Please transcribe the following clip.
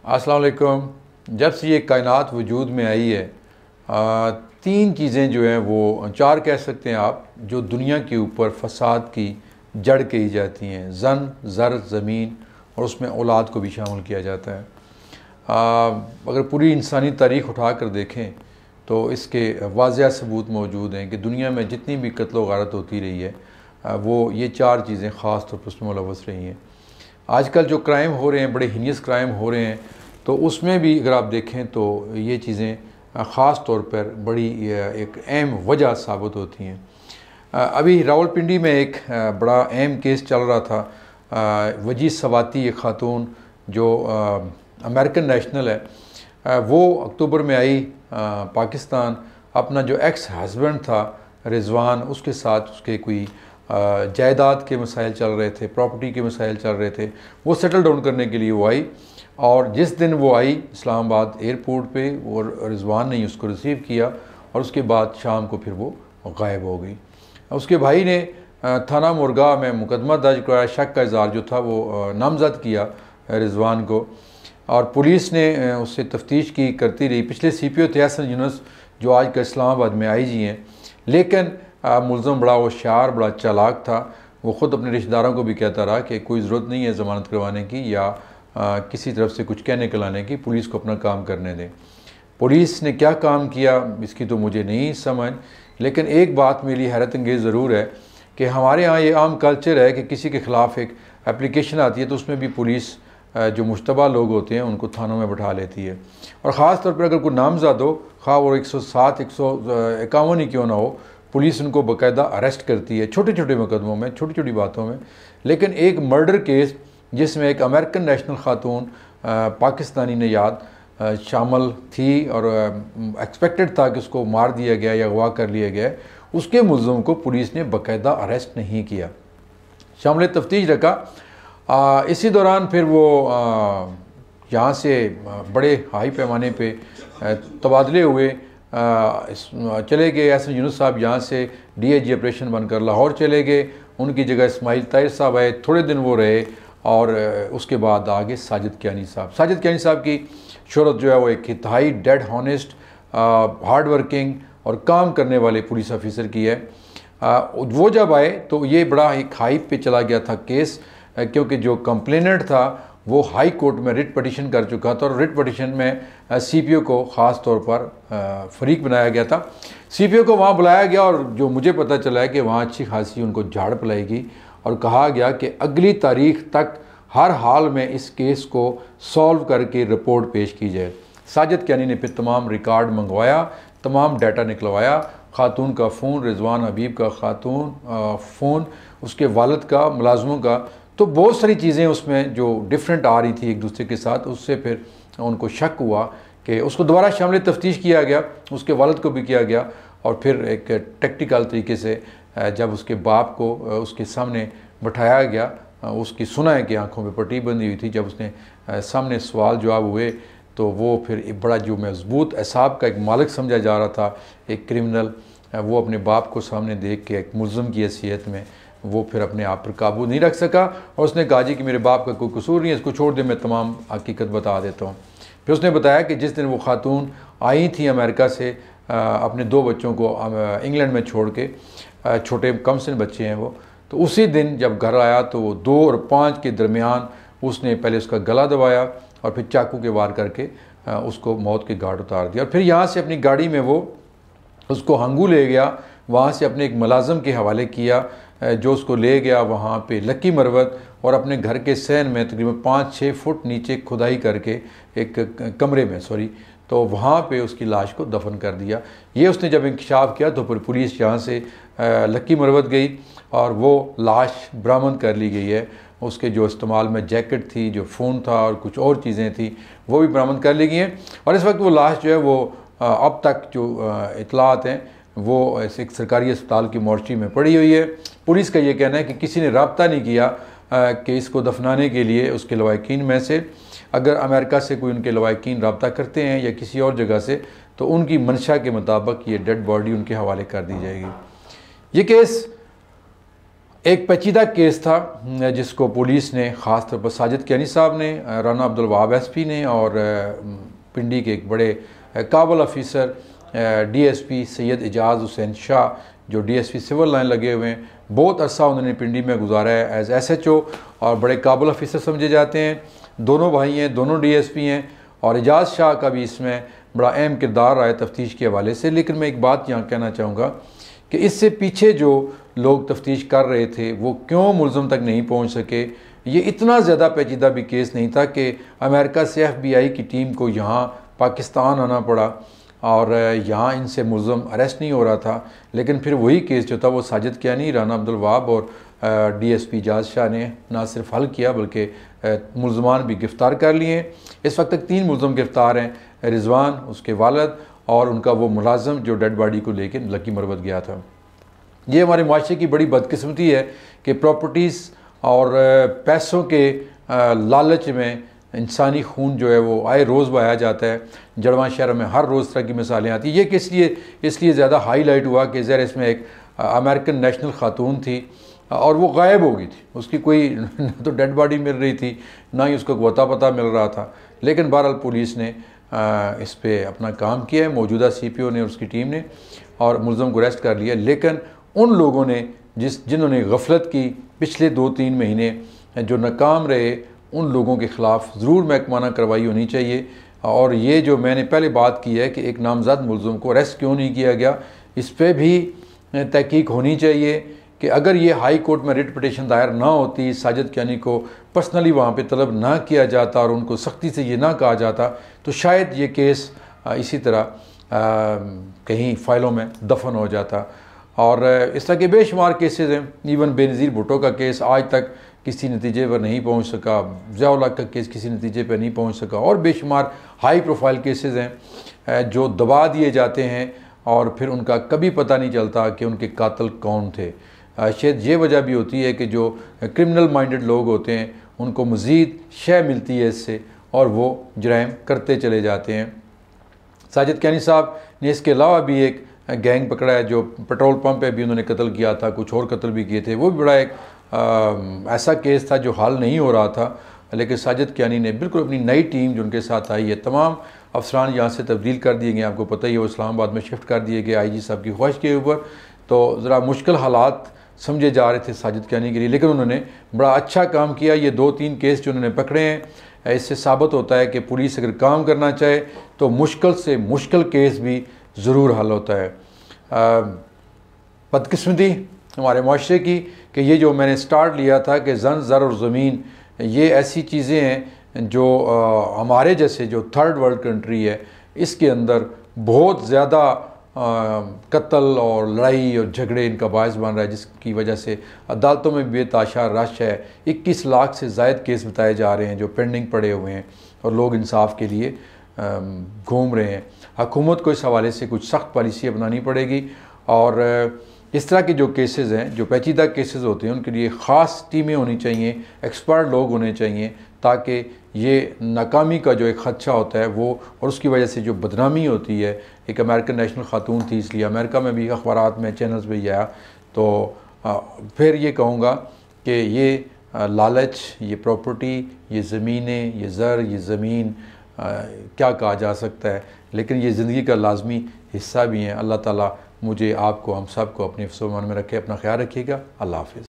अस्सलाम वालेकुम। जब से ये कायनात वजूद में आई है, तीन चीज़ें जो हैं वो चार कह सकते हैं आप, जो दुनिया के ऊपर फसाद की जड़ कही जाती हैं। जन, ज़र, ज़मीन और उसमें औलाद को भी शामिल किया जाता है। अगर पूरी इंसानी तारीख़ उठा कर देखें तो इसके वाज़ह सबूत मौजूद हैं कि दुनिया में जितनी भी कत्ल व गारत होती रही है वो ये चार चीज़ें ख़ास तौर पर उसमें मुलव्वस रही हैं। आजकल जो क्राइम हो रहे हैं, बड़े हीनियस क्राइम हो रहे हैं, तो उसमें भी अगर आप देखें तो ये चीज़ें ख़ास तौर पर बड़ी एक अहम वजह साबित होती हैं। अभी रावलपिंडी में एक बड़ा अहम केस चल रहा था। वजीद सवाती, एक ख़ातून जो अमेरिकन नेशनल है, वो अक्टूबर में आई पाकिस्तान। अपना जो एक्स हस्बैंड था रिजवान, उसके साथ उसके कोई जायदाद के मसाइल चल रहे थे, प्रॉपर्टी के मसाइल चल रहे थे, वो सेटल डाउन करने के लिए वो आई। और जिस दिन वो आई इस्लामाबाद एयरपोर्ट पे, और रिजवान ने उसको रिसीव किया और उसके बाद शाम को फिर वो गायब हो गई। उसके भाई ने थाना मुरगा में मुकदमा दर्ज कराया, शक का इज़हार जो था वो नामज़द किया रिजवान को, और पुलिस ने उससे तफ्तीश की करती रही। पिछले CPO थे हसन यूनुस, जो आज का इस्लामाबाद में IG हैं, लेकिन मुलज़म बड़ा होशियार, बड़ा चालाक था। वो ख़ुद अपने रिश्तेदारों को भी कहता रहा कि कोई ज़रूरत नहीं है ज़मानत करवाने की या किसी तरफ से कुछ कहने के लाने की, पुलिस को अपना काम करने दें। पुलिस ने क्या काम किया इसकी तो मुझे नहीं समझ, लेकिन एक बात मेरे लिए हैरत अंगेज़ ज़रूर है कि हमारे यहाँ ये आम कल्चर है कि किसी के ख़िलाफ़ एक एप्लीकेशन आती है तो उसमें भी पुलिस जो मुश्तबा लोग होते हैं उनको थानों में बैठा लेती है। और ख़ास तौर पर अगर कोई नामज़द हो, खा वो 107, 151 ही क्यों ना हो, पुलिस उनको बाकायदा अरेस्ट करती है छोटे छोटे मुकदमों में, छोटी छोटी बातों में। लेकिन एक मर्डर केस जिसमें एक अमेरिकन नेशनल ख़ातून पाकिस्तानी नियाद शामिल थी और एक्सपेक्टेड था कि उसको मार दिया गया या अगवा कर लिया गया, उसके मुल्ज़म को पुलिस ने बाकायदा अरेस्ट नहीं किया, शामिल तफ्तीश रखा। इसी दौरान फिर वो यहाँ से बड़े हाई पैमाने पे तबादले हुए, चले गए। हसन यूनुस साहब यहाँ से DIG ऑपरेशन बनकर लाहौर चले गए, उनकी जगह इस्माइल ताहिर साहब आए, थोड़े दिन वो रहे, और उसके बाद आगे साजिद कियानी साहब। साजिद कियानी साहब की शोहरत जो है वो एक इंतहाई डेड हॉनेस्ट, हार्ड वर्किंग और काम करने वाले पुलिस ऑफिसर की है। वो जब आए तो ये बड़ा एक हाइप पे चला गया था केस, क्योंकि जो कंप्लेनेंट था वो हाई कोर्ट में रिट पटिशन कर चुका था, और रिट पटिशन में CPO को ख़ास तौर पर फरीक बनाया गया था। CPO को वहाँ बुलाया गया, और जो मुझे पता चला है कि वहाँ अच्छी खासी उनको झाड़ पिलाएगी, और कहा गया कि अगली तारीख तक हर हाल में इस केस को सॉल्व करके रिपोर्ट पेश की जाए। साजिद कियानी ने फिर तमाम रिकॉर्ड मंगवाया, तमाम डाटा निकलवाया, खातून का फ़ोन, रिजवान हबीब का खातून फ़ोन, उसके वालिद का, मुलाजमों का, तो बहुत सारी चीज़ें उसमें जो डिफरेंट आ रही थी एक दूसरे के साथ। उससे फिर उनको शक हुआ कि उसको दोबारा शामिल तफ्तीश किया गया, उसके वालिद को भी किया गया, और फिर एक टेक्निकल तरीके से जब उसके बाप को उसके सामने बैठाया गया, उसकी सुनाई की आंखों पे पट्टी बंधी हुई थी, जब उसने सामने सवाल जवाब हुए तो वो फिर एक बड़ा जो मजबूत एसाब का एक मालिक समझा जा रहा था, एक क्रिमिनल, वो अपने बाप को सामने देख के एक मुल्ज़म की हैसियत में वो फिर अपने आप पर काबू नहीं रख सका, और उसने कहा जी कि मेरे बाप का कोई कसूर नहीं है, इसको छोड़ दे, मैं तमाम हकीकत बता देता हूँ। फिर उसने बताया कि जिस दिन वो खातून आई थी अमेरिका से अपने 2 बच्चों को इंग्लैंड में छोड़ के, छोटे कम सिन बच्चे हैं वो, तो उसी दिन जब घर आया तो 2 और 5 के दरमियान उसने पहले उसका गला दबाया और फिर चाकू के वार करके उसको मौत के घाट उतार दिया। और फिर यहाँ से अपनी गाड़ी में वो उसको हंगू ले गया, वहाँ से अपने एक मुलाजम के हवाले किया, जो उसको ले गया वहाँ पे लक्की मरवत, और अपने घर के सहन में तकरीबन 5-6 फुट नीचे खुदाई करके एक कमरे में तो वहाँ पे उसकी लाश को दफन कर दिया। ये उसने जब इंकशाफ किया तो फिर पुलिस यहाँ से लक्की मरवत गई और वो लाश बरामद कर ली गई है। उसके जो इस्तेमाल में जैकेट थी, जो फ़ोन था और कुछ और चीज़ें थी, वो भी बरामद कर ली गई हैं। और इस वक्त वो लाश जो है वो अब तक जो इतलात हैं वो एक सरकारी अस्पताल की मोर्चरी में पड़ी हुई है। पुलिस का ये कहना है कि किसी ने रब्ता नहीं किया कि इसको दफनाने के लिए उसके लवाकिन में से। अगर अमेरिका से कोई उनके लवाकिन रब्ता करते हैं या किसी और जगह से, तो उनकी मंशा के मुताबिक ये डेड बॉडी उनके हवाले कर दी जाएगी। ये केस एक पेचीदा केस था जिसको पुलिस ने ख़ास तौर पर साजिद कियानी साहब ने, राना अब्दुल वहाब एसपी ने और पिंडी के एक बड़े काबल ऑफिसर डीएसपी सैयद एजाज हुसैन शाह जो डीएसपी सिविल लाइन लगे हुए हैं, बहुत अरसा उन्होंने पिंडी में गुजारा है एज एसएचओ और बड़े काबल ऑफिसर समझे जाते हैं। दोनों भाई हैं, दोनों डीएसपी हैं और एजाज शाह का भी इसमें बड़ा अहम किरदार रहा है तफ्तीश के हवाले से। लेकिन मैं एक बात यहाँ कहना चाहूँगा कि इससे पीछे जो लोग तफ्तीश कर रहे थे वो क्यों मुलज़म तक नहीं पहुँच सके। ये इतना ज़्यादा पेचीदा भी केस नहीं था कि अमेरिका से FBI की टीम को यहाँ पाकिस्तान आना पड़ा और यहाँ इनसे मुलज़म अरेस्ट नहीं हो रहा था। लेकिन फिर वही केस जो था वो साजिद कियानी, राना अब्दुल वहाब और डीएसपी एजाज शाह ने ना सिर्फ हल किया बल्कि मुलज़मान भी गिरफ़्तार कर लिए हैं। इस वक्त तक 3 मुलज़म गिरफ़्तार हैं, रिजवान, उसके वालिद और उनका वो मुलाजम जो डेड बॉडी को लेकर लकी मरवत गया था। ये हमारे माशरे की बड़ी बदकिस्मती है कि प्रॉपर्टीज़ और पैसों के लालच में इंसानी खून जो है वो आए रोज़ बहाया जाता है। जड़वा शहर में हर रोज़ तरह की मिसालें आती हैं। ये किस लिए इसलिए ज़्यादा हाईलाइट हुआ कि ज़रा इसमें एक अमेरिकन नेशनल खातून थी और वो गायब हो गई थी। उसकी कोई न तो डेड बॉडी मिल रही थी ना ही उसको वता पता मिल रहा था। लेकिन बहरहाल पुलिस ने इस पे अपना काम किया है, मौजूदा CPO ने, उसकी टीम ने, और मुलज़म को अरेस्ट कर लिया। लेकिन उन लोगों ने जिन्होंने गफलत की पिछले 2-3 महीने जो नाकाम रहे, उन लोगों के ख़िलाफ़ ज़रूर महकमाना कार्रवाई होनी चाहिए। और ये जो मैंने पहले बात की है कि एक नामज़द मुलज़म को अरेस्ट क्यों नहीं किया गया, इस पर भी तहकीक होनी चाहिए कि अगर ये हाई कोर्ट में रिट पिटीशन दायर ना होती, साजिद कियानी को पर्सनली वहाँ पे तलब ना किया जाता और उनको सख्ती से ये ना कहा जाता, तो शायद ये केस इसी तरह कहीं फ़ाइलों में दफन हो जाता। और इस तरह के बेशुमार केसेस हैं। इवन बेनज़ीर भुट्टो का केस आज तक किसी नतीजे पर नहीं पहुँच सका, ज़िया-उल हक़ का केस किसी नतीजे पर नहीं पहुँच सका, और बेशुमार हाई प्रोफाइल केसेस हैं जो दबा दिए जाते हैं और फिर उनका कभी पता नहीं चलता कि उनके कातिल कौन थे। शायद ये वजह भी होती है कि जो क्रिमिनल माइंडेड लोग होते हैं उनको मज़ीद शय मिलती है इससे और वो जराइम करते चले जाते हैं। साजिद कियानी साहब ने इसके अलावा भी एक गैंग पकड़ा है जो पेट्रोल पंप पे भी उन्होंने कत्ल किया था, कुछ और कत्ल भी किए थे। वो भी बड़ा एक ऐसा केस था जो हल नहीं हो रहा था। लेकिन साजिद कियानी ने बिल्कुल अपनी नई टीम जो उनके साथ आई है, तमाम अफसरान यहाँ से तब्दील कर दिए गए, आपको पता ही है, वो इस्लामाबाद में शिफ्ट कर दिए गए IG साहब की ख्वाहिश के ऊपर। तो ज़रा मुश्किल हालात समझे जा रहे थे साजिद कियानी के लिए, लेकिन उन्होंने बड़ा अच्छा काम किया। ये 2-3 केस जो उन्होंने पकड़े हैं, इससे साबित होता है कि पुलिस अगर काम करना चाहे तो मुश्किल से मुश्किल केस भी ज़रूर हल होता है। बदकिस्मती हमारे माशरे की कि ये जो मैंने स्टार्ट लिया था कि जन, ज़र और ज़मीन, ये ऐसी चीज़ें हैं जो हमारे जैसे जो थर्ड वर्ल्ड कंट्री है इसके अंदर बहुत ज़्यादा कत्ल और लड़ाई और झगड़े इनका बायस बन रहा है, जिसकी वजह से अदालतों में बेताशा रश है। 21 लाख से ज़ायद केस बताए जा रहे हैं जो पेंडिंग पड़े हुए हैं और लोग इंसाफ के लिए घूम रहे हैं। हुकूमत को इस हवाले से कुछ सख्त पॉलिसी अपनानी पड़ेगी और इस तरह के जो केसेस हैं, जो पेचीदा केसेस होते हैं, उनके लिए ख़ास टीमें होनी चाहिए, एक्सपर्ट लोग होने चाहिए, ताकि ये नाकामी का जो एक ख़दशा होता है वो, और उसकी वजह से जो बदनामी होती है, एक अमेरिकन नेशनल खातून थी इसलिए अमेरिका में भी अखबारात में चैनल्स पे आया। तो फिर ये कहूँगा कि ये लालच, ये प्रॉपर्टी, ये ज़मीनें, ये ज़र, ये ज़मीन, क्या कहा जा सकता है, लेकिन ये ज़िंदगी का लाजमी हिस्सा भी हैं। अल्लाह ताला मुझे, आपको, हम सब को अपने हिफ्ज़-ओ-मान में रखे। अपना ख्याल रखिएगा। अल्लाह हाफ़िज़।